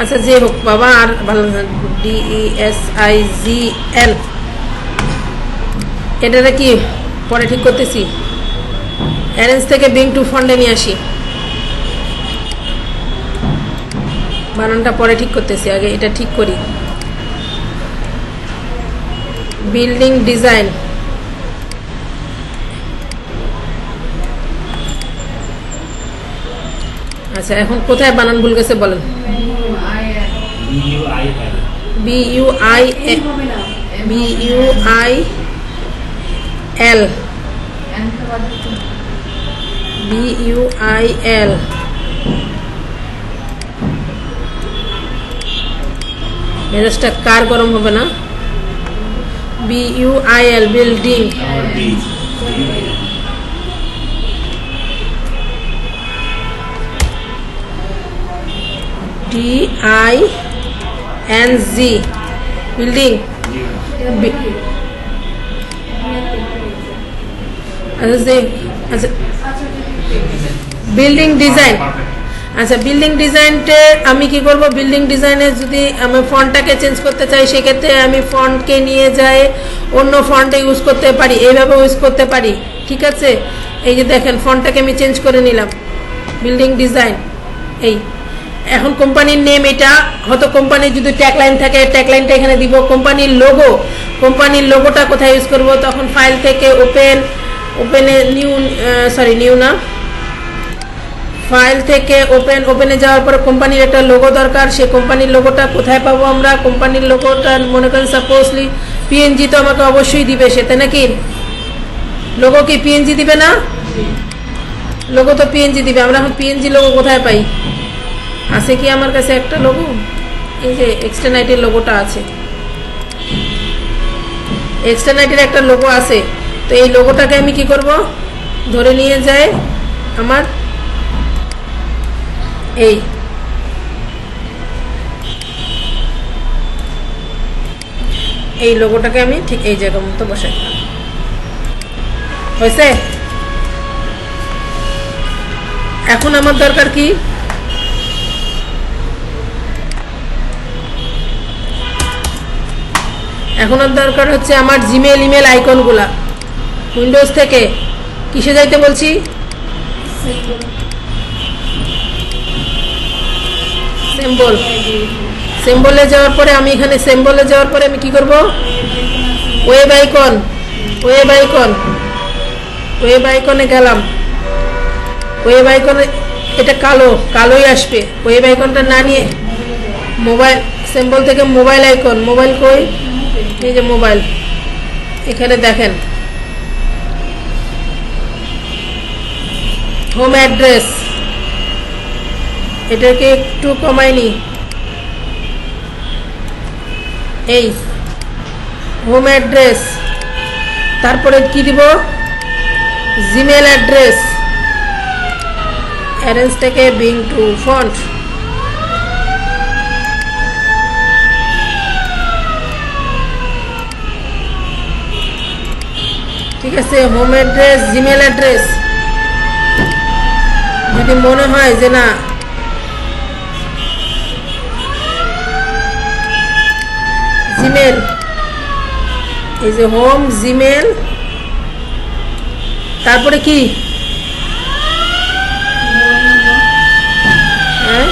আচ্ছা যে হোক বাবা, আর ভালো DESIGL, এটাতে কি পরে ঠিক করতেছি। অ্যারেঞ্জ থেকে বিং টু ফন্ডে নিয়ে আসি, বানানটা পরে ঠিক করতেছি, আগে এটা ঠিক করি। বিল্ডিং ডিজাইন, আচ্ছা এখন কোথায় বানান ভুল গেছে বলেন। এই হবে না। BUIL BUIL মেজাজটা কার গরম হবে না। BUIL building, DING building. আচ্ছা বিল্ডিং ডিজাইন, আচ্ছা বিল্ডিং ডিজাইনতে আমি কি করব, বিল্ডিং ডিজাইনে যদি আমি ফন্টটাকে চেঞ্জ করতে চাই সেক্ষেত্রে আমি ফন্টকে নিয়ে যাই অন্য ফন্টে ইউজ করতে পারি, এইভাবে ইউজ করতে পারি। ঠিক আছে, এই যে দেখেন ফন্টটাকে আমি চেঞ্জ করে নিলাম, বিল্ডিং ডিজাইন। এই এখন কোম্পানির নেম, এটা হয়তো কোম্পানির যদি ট্যাগলাইন থাকে ট্যাগলাইনটা এখানে দিব। কোম্পানির লোগো, কোম্পানির লোগোটা কোথায় ইউজ করব, তখন ফাইল থেকে ওপেনে নিউ না, ফাইল থেকে ওপেনে যাওয়ার পরে কোম্পানির একটা লোগো দরকার। সেই কোম্পানির লোগোটা কোথায় পাবো আমরা, কোম্পানির লোগোটা মনে করেন সাপোজলি পিএনজি তো আমাকে অবশ্যই দিবে সেটা নাকি, লোগো কি পিএনজি দিবে না, লোগো তো পিএনজি দিবে। আমরা এখন পিএনজি লোগো কোথায় পাই, আছে কি আমার কাছে একটা লোগো, এই যে এক্সটারনাইটের লোগোটা আছে, এক্সটারনাইটের একটা লোগো আছে। তো এই লোগোটাকে আমি কি করব, ধরে নিয়ে যাই আমার এই লোগোটাকে আমি ঠিক এই জায়গার মতো বসাই। হয়েছে? এখন আমার দরকার কি, এখন দরকার হচ্ছে আমার জিমেল ইমেল আইকনগুলা। উইন্ডোজ থেকে কিসে যাইতে বলছি, সিম্বল, সিম্বলে যাওয়ার পরে আমি এখানে সিম্বলে যাওয়ার পরে আমি কি করব, web icon, web icon, web আইকনে গেলাম। ওয়েব আইকনে এটা কালোই আসবে, ওয়েব আইকনটা না নিয়ে মোবাইল সিম্বল থেকে মোবাইল আইকন, মোবাইল কই, এই যে মোবাইল, এখানে দেখেন হোম অ্যাড্রেস, এটাকে একটু কমাইনি, এই হোম অ্যাড্রেস, তারপরে কি দিব, জিমেল অ্যাড্রেস, অ্যারেঞ্জ থেকে বিং টু ফন্ট, ঠিক আছে। হোম অ্যাড্রেস, জিমেল অ্যাড্রেস, যদি মনে হয় যে না জিমেল, এই যে হোম জিমেল, তারপরে কি, হ্যাঁ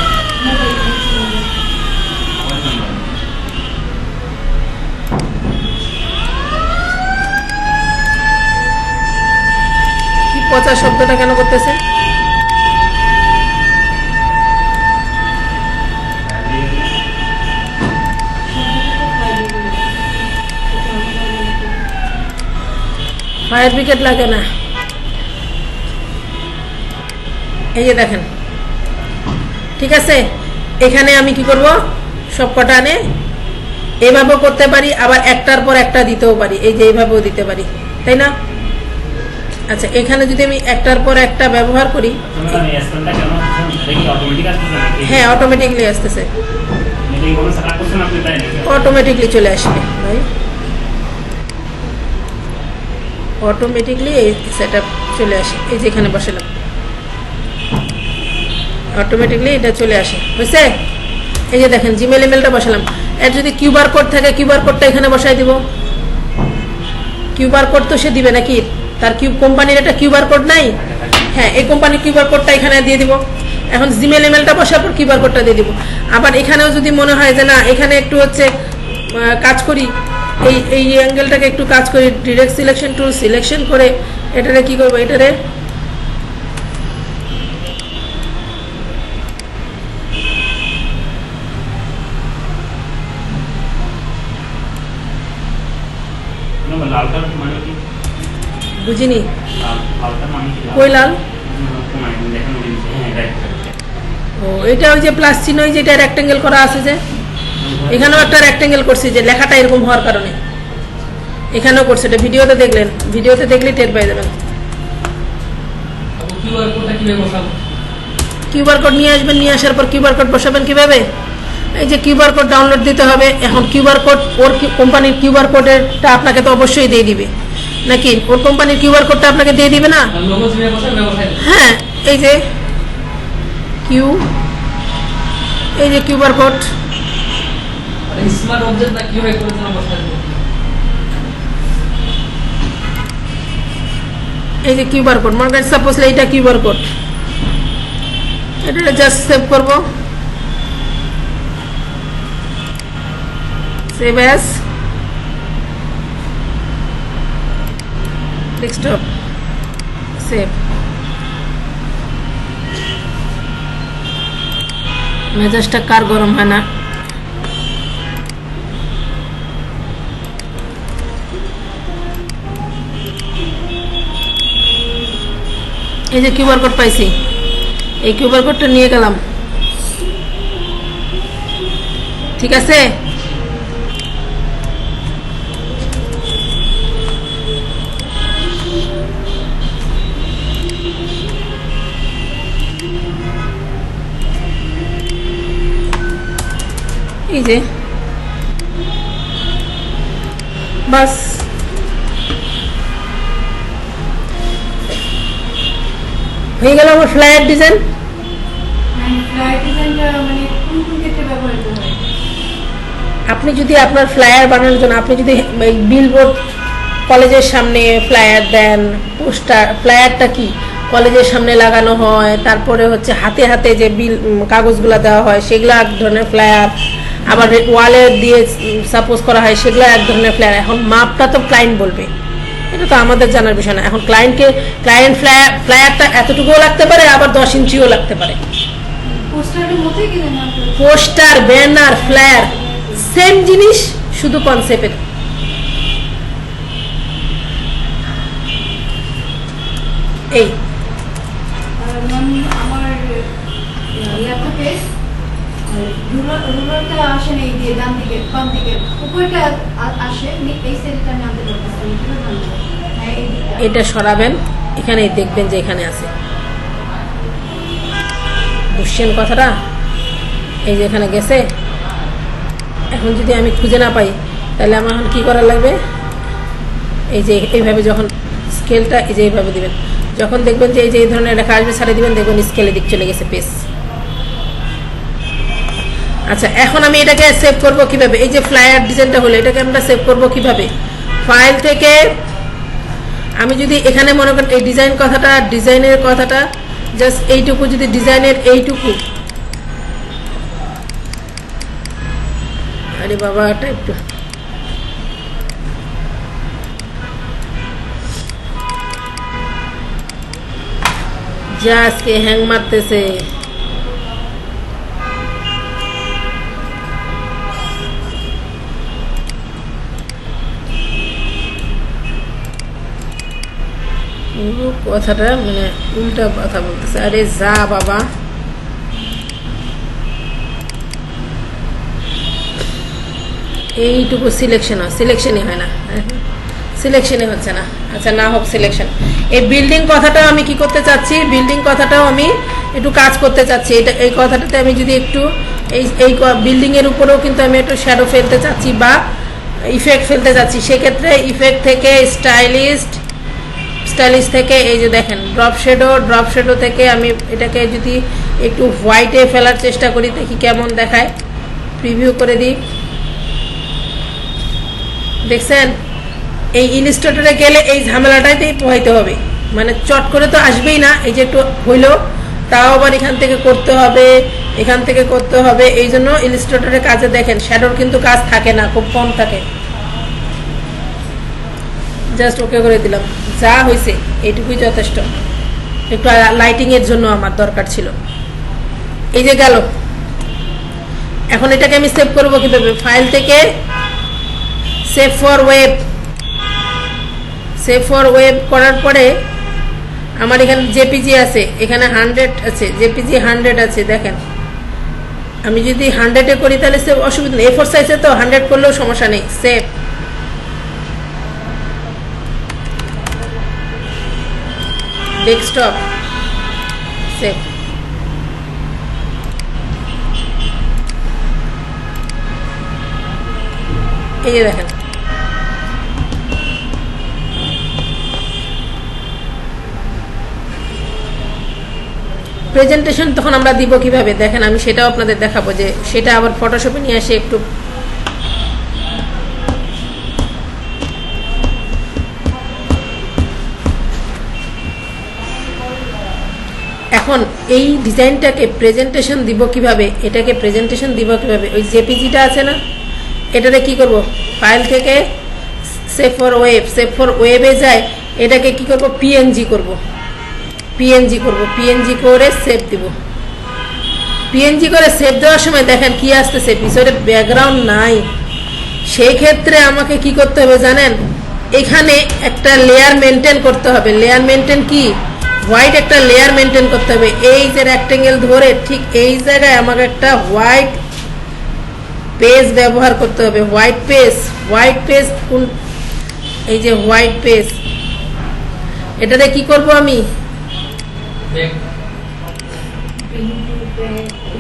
কি পচা শব্দটা কেন করতেছে, ফায়ার ব্রিগেড লাগে না। এই যে দেখেন, ঠিক আছে। এখানে আমি কি করব, সব কটা আনে এইভাবেও করতে পারি, আবার একটার পর একটা দিতেও পারি, এই যে এইভাবেও দিতে পারি, তাই না। আচ্ছা এখানে যদি আমি একটার পর একটা ব্যবহার করি, হ্যাঁ অটোমেটিকলি আসতেছে, অটোমেটিকলি চলে আসবে ভাই, অটোমেটিকলি এই সেট আপ চলে আসে, এই যে এখানে বসালাম অটোমেটিকলি এটা চলে আসে, বুঝছে। এই যে দেখেন জিমেল ইমেলটা বসালাম, এর যদি কিউআর কোড থাকে কিউআর কোডটা এখানে বসাই দিব, কিউআর কোড তো সে দিবে নাকি, তার কোম্পানির একটা কিউআর কোড নাই, হ্যাঁ এই কোম্পানির কিউআর কোডটা এখানে দিয়ে দিব। এখন জিমেল ইমেলটা বসার পর কিউআর কোডটা দিয়ে দিব। আবার এখানেও যদি মনে হয় যে না এখানে একটু হচ্ছে কাজ করি, এই অ্যাঙ্গেলটাকে একটু কাজ করি, ডিরেক্ট সিলেকশন টুল সিলেকশন করে এটারে কি করবো, এটারে লালটার মানে কি বুঝিনি লালটার মানে কি কই লাল, দেখেন হ্যাঁ রাইট ও এটা ওই যে প্লাস চিহ্ন যেটা রেক্টেঙ্গেল করা আছে, যে এখানেও একটা রেক্টেঙ্গেল করছি যে লেখাটা এরকম হওয়ার কারণে, এখানেও করছে। এটা ভিডিওতে দেখলেন, ভিডিওতে দেখলে টের পেয়ে যাবেন। কিউআর কোডটা কিভাবে বসাবো? কিউআর কোড নিয়ে আসবেন, নিয়ে আসার পর কিউআর কোড বসাবেন কিভাবে, এই যে কিউআর কোড ডাউনলোড দিতে হবে। এখন কিউআর কোড ওর কোম্পানির কিউআর কোডেরটা আপনাকে তো অবশ্যই দিয়ে দিবে, নাকি ওর কোম্পানির কিউআর কোডটা আপনাকে দিয়ে দিবে না? লোগো যেভাবে বসাবে বসাই দেব। হ্যাঁ এই যে এই যে কিউআর কোড, আর স্মার্ট অবজেক্ট না কিভাবে করে দেব বসাই দেব। এই যে কিউআর কোড, মনে করেন সাপোজ এইটা কিউআর কোড, এটা জাস্ট সেভ করব, সেভ অ্যাজ ডেস্কটপ, সেভ। মেজাজটা কার গরম হয় না? এই যে কিউআর কোড পাইছি, এই কিউআর কোডটা নিয়ে গেলাম, ঠিক আছে? এই যে বাস, হয়ে গেল আমার ফ্লায়ার ডিজাইন। ফ্লায়ার ডিজাইনটা মানে কোন কোন ক্ষেত্রে ব্যবহৃত হয়? আপনি যদি আপনার ফ্লায়ার বানানোর জন্য আপনি যদি বিলবোর্ড কলেজের সামনে ফ্লায়ার দেন, পোস্টার, ফ্লায়ারটা কি কলেজের সামনে লাগানো হয়, তারপরে হচ্ছে হাতে হাতে যে কাগজগুলো দেওয়া হয় সেগুলো এক ধরনের ফ্লায়ার, আবার ওয়ালে দিয়ে সাপোজ করা হয় সেগুলো এক ধরনের ফ্লায়ার। এখন মাপটা তো ক্লায়েন্ট বলবে, এটা তো আমাদের জানার বিষয় না। এখন ক্লায়েন্ট ফ্লায়ারটা এতটুকুও লাগতে পারে, আবার 10 ইঞ্চিও লাগতে পারে। পোস্টারের মতোই কি জানেন আপনারা? পোস্টার, ব্যানার, ফ্লায়ার সেম জিনিস, শুধু কনসেপ্টের। এই আমার ল্যাপটপে রুলারটা আসে না, এই দিয়ে ডান দিকে বাম দিকে উপরটা আসে, এই সাইডটা আমি আনতে পারতেছি না, কিভাবে আনবো? হ্যাঁ এই দিকটা। এটা সরাবেন, এখানে দেখবেন যে এখানে আছে, বুঝছেন কথাটা? এই যে এখানে গেছে। এখন যদি আমি খুঁজে না পাই তাহলে আমার এখন কী করা লাগবে, এই যে এইভাবে যখন স্কেলটা এই যে এইভাবে দিবেন, যখন দেখবেন যে এই যে এই ধরনের রেখা আসবে ছাড়ে দিবেন, দেখবেন স্কেলের দিক চলে গেছে পেজ। আচ্ছা এখন আমি এটাকে সেভ করব কিভাবে? এই যে ফ্লায়ার ডিজাইনটা হলো, এটাকে আমরা সেভ করব কিভাবে? ফাইল থেকে আমি যদি এখানে মনে করেন এই ডিজাইনের কথাটা জাস্ট এইটুকু, যদি ডিজাইনের এইটুকু, আরে বাবা এটা একটু যা আজকে হ্যাং মারতেছে। কথাটা মানে উল্টা কথা বলতেছে, আরে যা বাবা। এইটুকু সিলেকশনই হয় না, সিলেকশনই হচ্ছে না। আচ্ছা না হোক সিলেকশন। এই বিল্ডিং কথাটাও আমি কি করতে চাচ্ছি, বিল্ডিং কথাটাও আমি একটু কাজ করতে চাচ্ছি। এই কথাটাতে আমি যদি একটু এই বিল্ডিংয়ের উপরেও কিন্তু আমি একটু শ্যাডো ফেলতে চাচ্ছি বা ইফেক্ট ফেলতে চাচ্ছি। সেক্ষেত্রে ইফেক্ট থেকে স্টাইলিশ থেকে এই যে দেখেন ড্রপ শেডো থেকে আমি এটাকে যদি একটু হোয়াইটে ফেলার চেষ্টা করি, দেখি কেমন দেখায়। প্রিভিউ করে দিই, দেখছেন? এই ইলিস্ট্রেটরে গেলে এই ঝামেলাটাতেই পোহাইতে হবে, মানে চট করে তো আসবেই না। এই যে একটু হইলো তাও আবার এখান থেকে করতে হবে, এখান থেকে করতে হবে। এই জন্য ইলাস্ট্রেটরের কাজে দেখেন শ্যাডোর কিন্তু কাজ থাকে না, খুব কম থাকে। জাস্ট ওকে করে দিলাম, যা হয়েছে এইটুকুই যথেষ্ট। একটু লাইটিং এর জন্য আমার দরকার ছিল। এই যে গেল। এখন এটাকে আমি সেভ করবো কিভাবে? ফাইল থেকে save for web, save for web করার পরে আমার এখানে জেপিজি আছে, এখানে 100 আছে, জেপিজি 100 আছে। দেখেন আমি যদি 100-এ করি তাহলে সেভ অসুবিধা নেই, A4 সাইজে তো 100 করলেও সমস্যা নেই। Save, desktop, save. এই যে দেখেন প্রেজেন্টেশন তখন আমরা দিব কিভাবে দেখেন, আমি সেটাও আপনাদের দেখাবো, যে সেটা আবার ফটোশপে নিয়ে আসে একটু। এখন এই ডিজাইনটাকে প্রেজেন্টেশন দিব কিভাবে, এটাকে প্রেজেন্টেশন দিব কিভাবে? ওই জেপিজিটা আছে না, এটাতে কি করব? ফাইল থেকে save for web, save for ওয়েবে যায়, এটাকে কি করব? পিএনজি করব, পিএনজি করব, পিএনজি করে সেভ দিব। পিএনজি করে সেভ দেওয়ার সময় দেখেন কি আসতেছে, পিছনে ব্যাকগ্রাউন্ড নাই। সেই ক্ষেত্রে আমাকে কি করতে হবে জানেন? এখানে একটা লেয়ার মেনটেন করতে হবে। লেয়ার মেনটেন কি? হোয়াইট একটা লেয়ার মেনটেন করতে হবে। এই যে রেক্টেঙ্গেল ধরে ঠিক এই জায়গায় আমাকে একটা হোয়াইট পেজ ব্যবহার করতে হবে। হোয়াইট পেজ, হোয়াইট পেজ কোন? এই যে হোয়াইট পেজ, এটাতে কি করব আমি?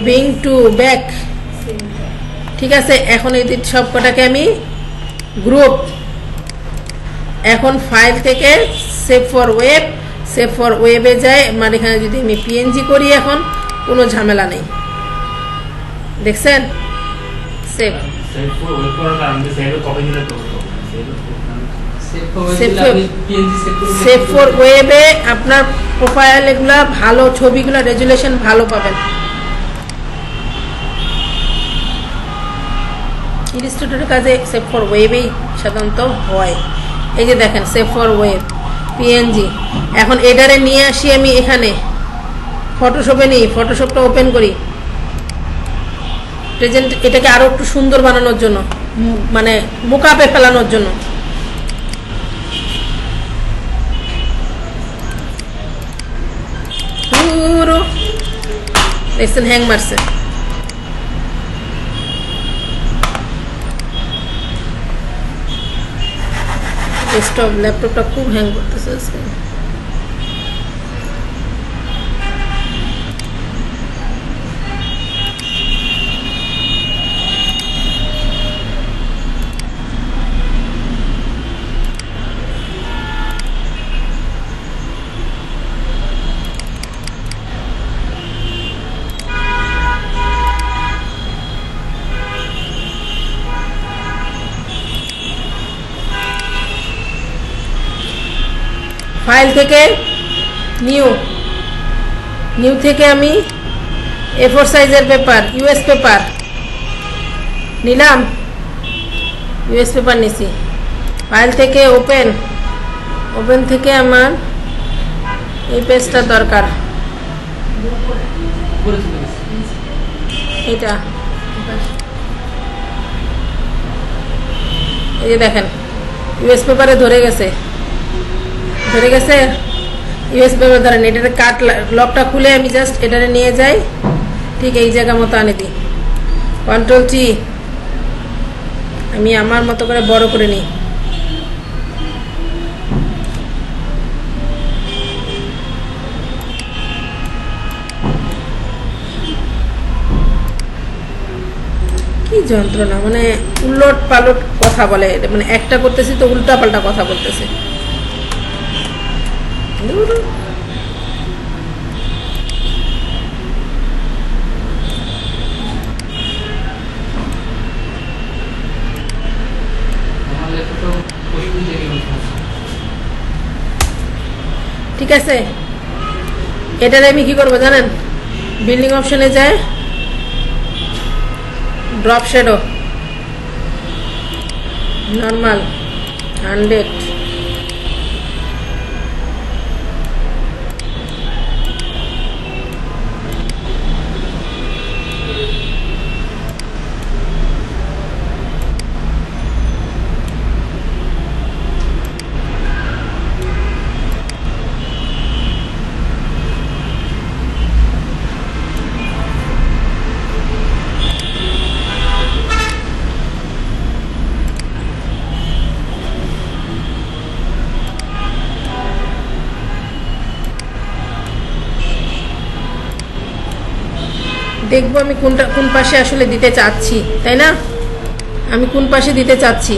ব্রিং টু ব্যাক, ঠিক আছে। এখন এই সব কটাকে আমি গ্রুপ, এখন ফাইল থেকে save for web, save for ওয়েবে যায়। মানে এখানে যদি আমি পিএনজি করি এখন কোনো ঝামেলা নেই, দেখছেন? সেভ, সেভ ফর ওয়েব করার কারণে সেভ কপি দিলে তো হতো। সেভ ফর ওয়েবে আপনার প্রোফাইল এগুলা ভালো, ছবিগুলো রেজুলেশন ভালো পাবেন। ইলাস্ট্রেটরের কাজে সেভ ফর ওয়েবেই সাধারণত হয়। এই যে দেখেন সেভ ফর ওয়েব, পিএনজি। এখন এডারে নিয়ে আসি আমি এখানে ফটোশপে নিই, ফটোশপটা ওপেন করি। প্রেজেন্ট এটাকে আরো একটু সুন্দর বানানোর জন্য, মানে মুকাপে ফেলানোর জন্য। পুরো দেখছেন হ্যাং মারছে। ডেস্কটপ ল্যাপটপটা খুব হ্যাং করতেছে আজকে। ফাইল থেকে নিউ, নিউ থেকে আমি A4 সাইজের পেপার, ইউএস পেপার নিলাম, ইউএস পেপার নিছি। ফাইল থেকে ওপেন, ওপেন থেকে আমার এই পেজটা দরকার, এটা। এই যে দেখেন ইউএস পেপারে ধরে গেছে, ধরে গেছে। ইউএস পেপার ধরেন, এটাতে কাট লকটা খুলে আমি জাস্ট এটারে নিয়ে যাই, ঠিক এই জায়গা মতো আনে দিই। কন্ট্রোল টি, আমি আমার মতো করে বড় করে নিই। কি যন্ত্রণা, মানে উলট পালট কথা বলে, মানে একটা করতেছি তো উল্টা পাল্টা কথা বলতেছে। ঠিক আছে, এটার আমি কি করবো জানেন, বিল্ডিং অপশনে যায়, ড্রপ শ্যাডো, নর্মাল 100, দেখবো আমি কোন পাশে আসলে দিতে চাচ্ছি, তাই না? আমি কোন পাশে দিতে চাচ্ছি।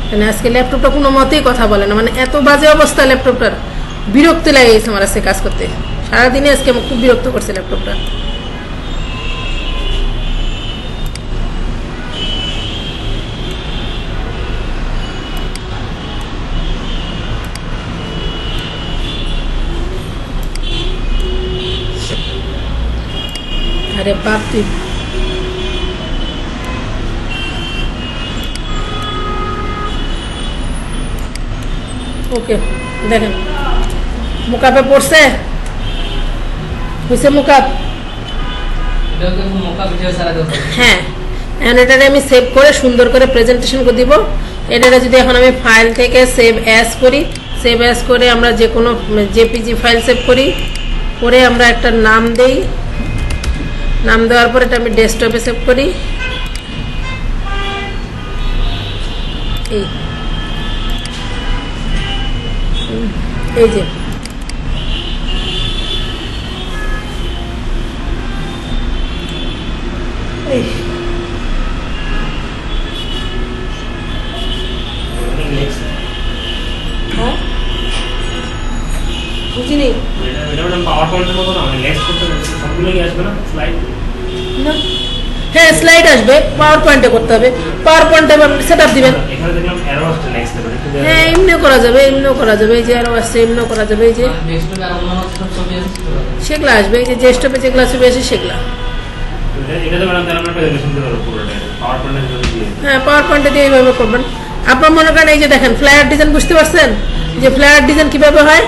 মানে আজকে ল্যাপটপটা কোনো মতেই কথা বলে না, মানে এত বাজে অবস্থা ল্যাপটপটার, বিরক্ত লাগে গেছে আমার আজকে কাজ করতে। সারাদিনে আজকে আমার খুব বিরক্ত করছে ল্যাপটপটা। আরে বাপ, তুই ওকে দেখেন মুকাপে পড়ছে, হয়েছে মুকাপ। এটাকে মোকা ভিডিও ছাড়া দেবো। হ্যাঁ, এখন এটাকে আমি সেভ করে সুন্দর করে প্রেজেন্টেশন করে দিব। এটাকে যদি এখন আমি ফাইল থেকে সেভ অ্যাজ করি, সেভ অ্যাজ করে আমরা যে কোনো জেপিজি ফাইল সেভ করি, করে আমরা একটা নাম দেই, নাম দেওয়ার পর এটা আমি ডেস্কটপে সেভ করি। এই যে বুঝিনি পাওয়ার পয়েন্টের মতো না, মানে নেক্সট করতে সবগুলোই আসবে না স্লাইড। না, হ্যাঁ স্লাইড আসবে, পাওয়ার পয়েন্টে করতে হবে, পাওয়ার পয়েন্টে সেট আপ দিবেন। এখানে দেখলাম অ্যারো আসছে নেক্সট লেভেলে, হ্যাঁ এমনিও করা যাবে, এমনিও করা যাবে, এই যে আরো আসছে এমনিও করা যাবে, এই যে ডেস্কটপে আর অন্য সব ছবি আছে সেগুলো আসবে, এই যে ডেস্কটপে যেগুলো ছবি আসে সেগুলো। এটাতে ম্যাডাম তাহলে আমরা প্রেজেন্টেশন দিতে পারবো পুরোটা পাওয়ার পয়েন্টের ভিতরে দিয়ে। হ্যাঁ পাওয়ার পয়েন্টে দিয়ে এইভাবে করবেন। আপনার মনে করেন এই যে দেখেন ফ্লায়ার ডিজাইন, বুঝতে পারছেন যে ফ্লায়ার ডিজাইন কিভাবে হয়?